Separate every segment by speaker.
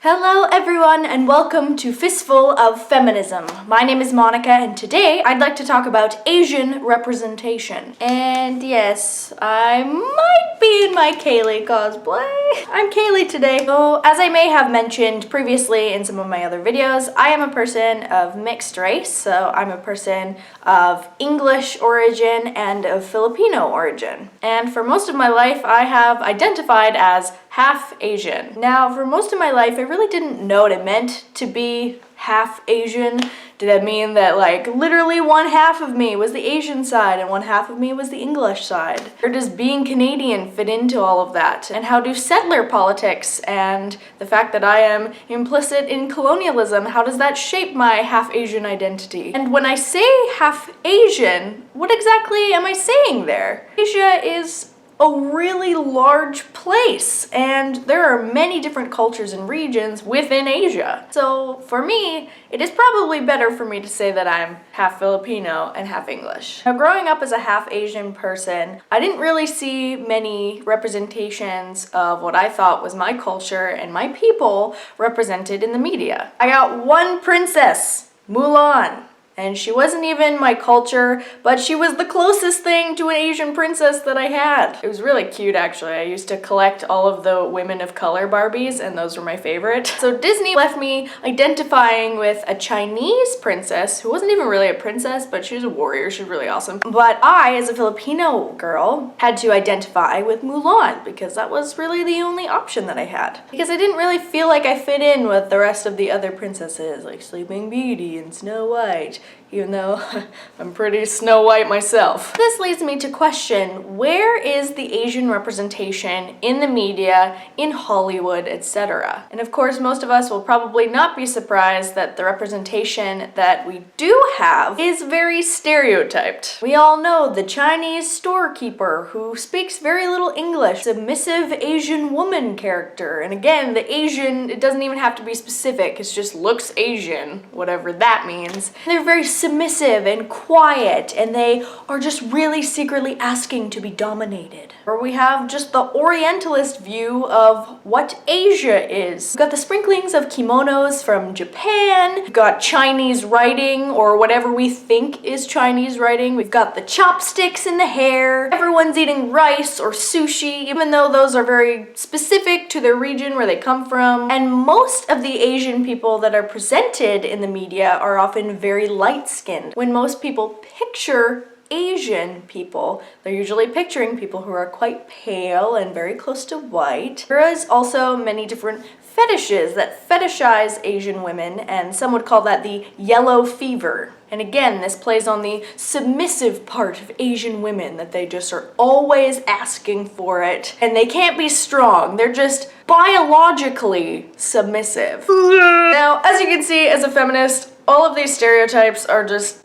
Speaker 1: Hello everyone and welcome to Fistful of Feminism. My name is Monica and today I'd like to talk about Asian representation. And yes, I might be in my Kaylee cosplay. I'm Kaylee today. So as I may have mentioned previously in some of my other videos, I am a person of mixed race. So I'm a person of English origin and of Filipino origin. And for most of my life I have identified as half Asian. Now, for most of my life, I really didn't know what it meant to be half Asian. Did that mean that like literally one half of me was the Asian side and one half of me was the English side? Or does being Canadian fit into all of that? And how do settler politics and the fact that I am implicit in colonialism, how does that shape my half Asian identity? And when I say half Asian, what exactly am I saying there? Asia is a really large place, and there are many different cultures and regions within Asia. So for me, it is probably better for me to say that I'm half Filipino and half English. Now, growing up as a half Asian person, I didn't really see many representations of what I thought was my culture and my people represented in the media. I got one princess, Mulan. And she wasn't even my culture, but she was the closest thing to an Asian princess that I had. It was really cute, actually. I used to collect all of the women of color Barbies, and those were my favorite. So Disney left me identifying with a Chinese princess, who wasn't even really a princess, but she was a warrior. She was really awesome. But I, as a Filipino girl, had to identify with Mulan, because that was really the only option that I had. Because I didn't really feel like I fit in with the rest of the other princesses, like Sleeping Beauty and Snow White, even though I'm pretty Snow White myself. This leads me to question, where is the Asian representation in the media, in Hollywood, etc.? And of course, most of us will probably not be surprised that the representation that we do have is very stereotyped. We all know the Chinese storekeeper who speaks very little English, submissive Asian woman character. And again, the Asian, it doesn't even have to be specific, it just looks Asian, whatever that means. They're very submissive and quiet, and they are just really secretly asking to be dominated. Or we have just the Orientalist view of what Asia is. We've got the sprinklings of kimonos from Japan, we've got Chinese writing, or whatever we think is Chinese writing, we've got the chopsticks in the hair, everyone's eating rice or sushi, even though those are very specific to their region where they come from. And most of the Asian people that are presented in the media are often very light-skinned. When most people picture Asian people, they're usually picturing people who are quite pale and very close to white. There is also many different fetishes that fetishize Asian women, and some would call that the yellow fever. And again, this plays on the submissive part of Asian women, that they just are always asking for it, and they can't be strong, they're just biologically submissive. Now, as you can see, as a feminist, all of these stereotypes are just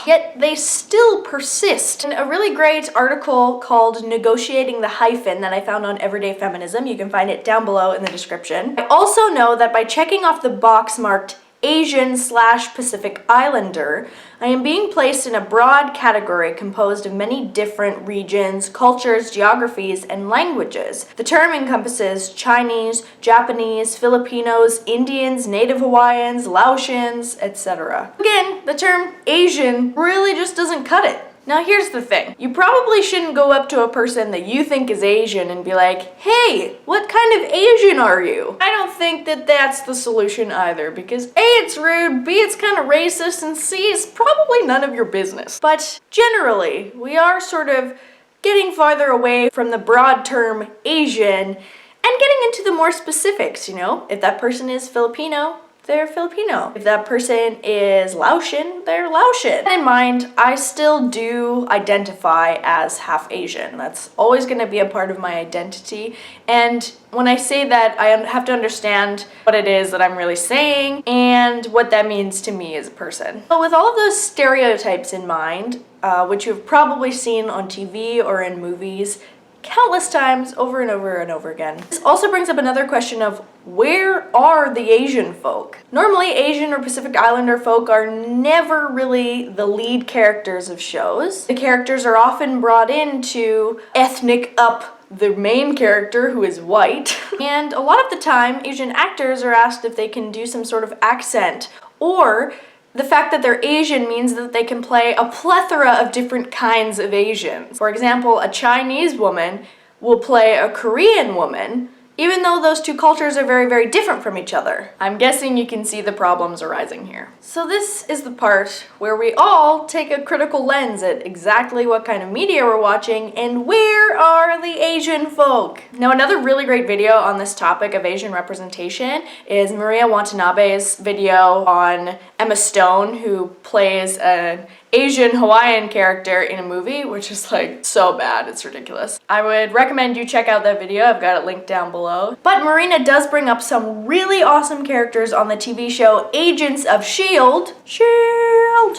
Speaker 1: yet they still persist. In a really great article called Negotiating the Hyphen that I found on Everyday Feminism, you can find it down below in the description. I also know that by checking off the box marked Asian/Pacific Islander, I am being placed in a broad category composed of many different regions, cultures, geographies, and languages. The term encompasses Chinese, Japanese, Filipinos, Indians, Native Hawaiians, Laotians, etc. Again, the term Asian really just doesn't cut it. Now here's the thing, you probably shouldn't go up to a person that you think is Asian and be like, hey, what kind of Asian are you? I don't think that that's the solution either, because A, it's rude, B, it's kind of racist, and C, it's probably none of your business. But generally, we are sort of getting farther away from the broad term Asian and getting into the more specifics, you know? If that person is Filipino, they're Filipino. If that person is Laotian, they're Laotian. In mind, I still do identify as half Asian. That's always going to be a part of my identity. And when I say that, I have to understand what it is that I'm really saying and what that means to me as a person. But with all of those stereotypes in mind, which you've probably seen on TV or in movies, countless times over and over and over again. This also brings up another question of where are the Asian folk? Normally, Asian or Pacific Islander folk are never really the lead characters of shows. The characters are often brought in to ethnic up the main character who is white. And a lot of the time, Asian actors are asked if they can do some sort of accent, or the fact that they're Asian means that they can play a plethora of different kinds of Asians. For example, a Chinese woman will play a Korean woman, even though those two cultures are very, very different from each other. I'm guessing you can see the problems arising here. So this is the part where we all take a critical lens at exactly what kind of media we're watching and where are the Asian folk. Now, another really great video on this topic of Asian representation is Marina Wantanabe's video on Emma Stone, who plays an Asian Hawaiian character in a movie, which is like so bad, it's ridiculous. I would recommend you check out that video, I've got it linked down below. But Marina does bring up some really awesome characters on the TV show Agents of S.H.I.E.L.D.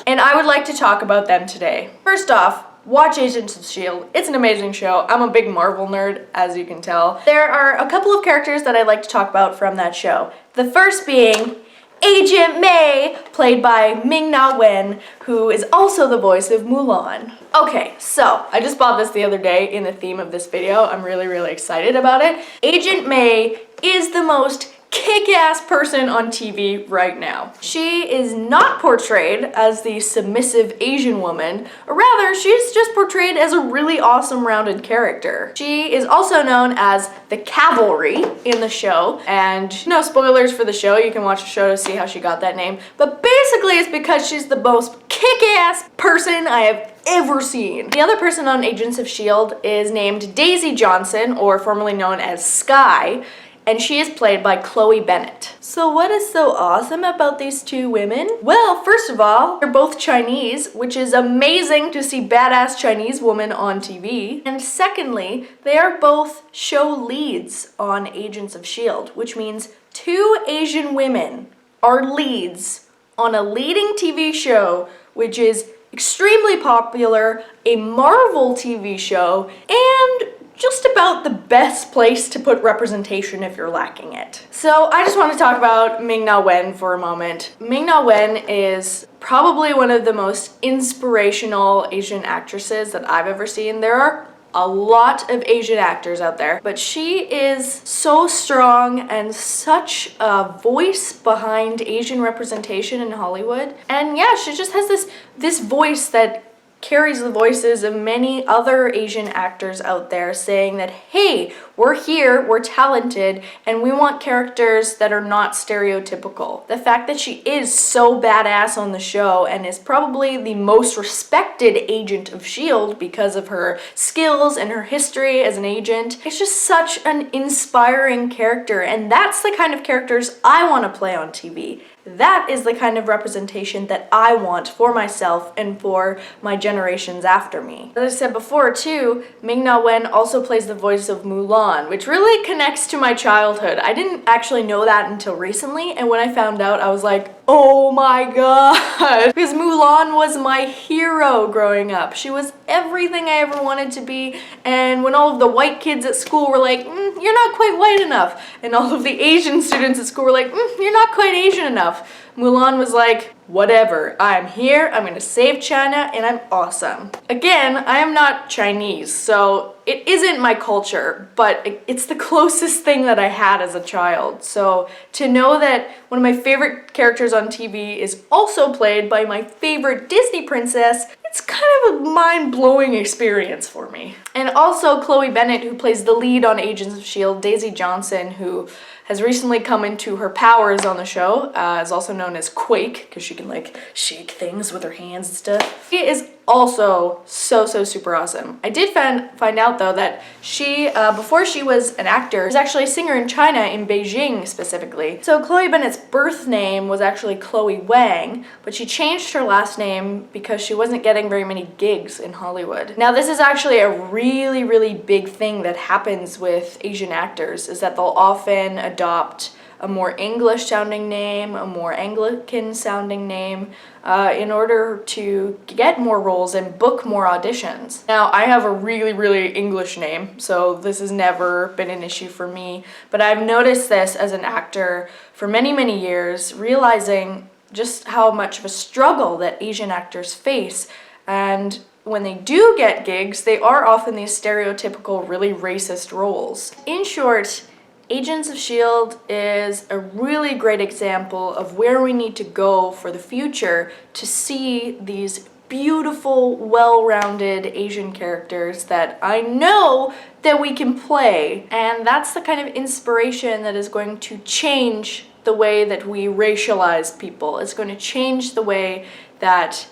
Speaker 1: And I would like to talk about them today. First off, watch Agents of S.H.I.E.L.D. It's an amazing show. I'm a big Marvel nerd, as you can tell. There are a couple of characters that I'd like to talk about from that show. The first being Agent May, played by Na-Wen, who is also the voice of Mulan. Okay, so I just bought this the other day in the theme of this video. I'm really, really excited about it. Agent May is the most kick-ass person on TV right now. She is not portrayed as the submissive Asian woman, or rather, she's just portrayed as a really awesome rounded character. She is also known as the Cavalry in the show, and no spoilers for the show, you can watch the show to see how she got that name, but basically it's because she's the most kick-ass person I have ever seen. The other person on Agents of S.H.I.E.L.D. is named Daisy Johnson, or formerly known as Skye, and she is played by Chloe Bennett. So what is so awesome about these two women? Well, first of all, they're both Chinese, which is amazing to see badass Chinese women on TV. And secondly, they are both show leads on Agents of S.H.I.E.L.D., which means two Asian women are leads on a leading TV show, which is extremely popular, a Marvel TV show, and just about the best place to put representation if you're lacking it. So I just want to talk about Na-Wen for a moment. Na-Wen is probably one of the most inspirational Asian actresses that I've ever seen. There are a lot of Asian actors out there, but she is so strong and such a voice behind Asian representation in Hollywood. And yeah, she just has this voice that carries the voices of many other Asian actors out there saying that, hey, we're here, we're talented, and we want characters that are not stereotypical. The fact that she is so badass on the show and is probably the most respected agent of S.H.I.E.L.D. because of her skills and her history as an agent, it's just such an inspiring character, and that's the kind of characters I want to play on TV. That is the kind of representation that I want for myself and for my generations after me. As I said before too, Na-Wen also plays the voice of Mulan, which really connects to my childhood. I didn't actually know that until recently, and when I found out, I was like, oh my god! Because Mulan was my hero growing up. She was everything I ever wanted to be, and when all of the white kids at school were like, you're not quite white enough, and all of the Asian students at school were like, you're not quite Asian enough, Mulan was like, whatever, I'm here, I'm gonna save China, and I'm awesome. Again, I am not Chinese, so it isn't my culture, but it's the closest thing that I had as a child. So to know that one of my favorite characters on TV is also played by my favorite Disney princess, it's kind of a mind-blowing experience for me. And also Chloe Bennett, who plays the lead on Agents of S.H.I.E.L.D., Daisy Johnson, who has recently come into her powers on the show, is also known as Quake, because she can like shake things with her hands and stuff. She is also so super awesome. I did find out though that she, before she was an actor, was actually a singer in China, in Beijing specifically. So Chloe Bennett's birth name was actually Chloe Wang, but she changed her last name because she wasn't getting very many gigs in Hollywood. Now this is actually a really big thing that happens with Asian actors, is that they'll often adopt a more English sounding name, a more Anglican sounding name, in order to get more roles and book more auditions. Now, I have a really English name, so this has never been an issue for me, but I've noticed this as an actor for many years, realizing just how much of a struggle that Asian actors face, and when they do get gigs, they are often these stereotypical, really racist roles. In short, Agents of S.H.I.E.L.D. is a really great example of where we need to go for the future to see these beautiful, well-rounded Asian characters that I know that we can play. And that's the kind of inspiration that is going to change the way that we racialize people. It's going to change the way that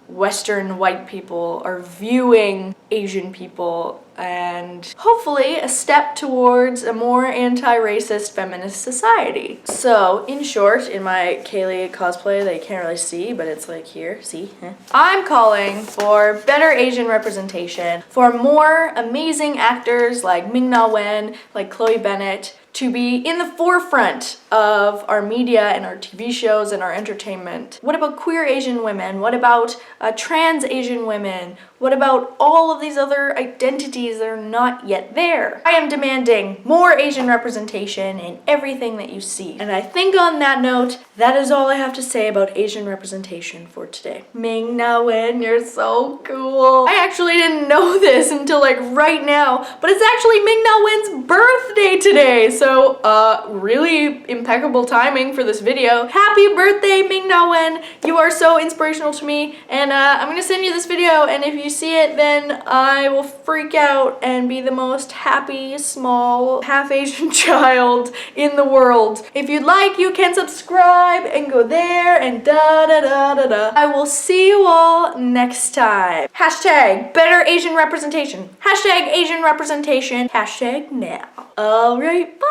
Speaker 1: Western white people are viewing Asian people, and hopefully a step towards a more anti-racist feminist society. So, in short, in my Kaylee cosplay that you can't really see, but it's like here, see? I'm calling for better Asian representation, for more amazing actors like Na-Wen, like Chloe Bennett, to be in the forefront of our media and our TV shows and our entertainment. What about queer Asian women? What about trans Asian women? What about all of these other identities that are not yet there? I am demanding more Asian representation in everything that you see. And I think on that note, that is all I have to say about Asian representation for today. Ming Na Wen, you're so cool. I actually didn't know this until like right now, but it's actually Ming Na Wen's birthday today. So, really impeccable timing for this video. Happy birthday, Ming Na Wen. You are so inspirational to me. And I'm gonna send you this video, and if you see it, then I will freak out and be the most happy, small, half Asian child in the world. If you'd like, you can subscribe and go there and da-da-da-da-da. I will see you all next time. Hashtag better Asian representation. Hashtag Asian representation. Hashtag now. Alright, bye.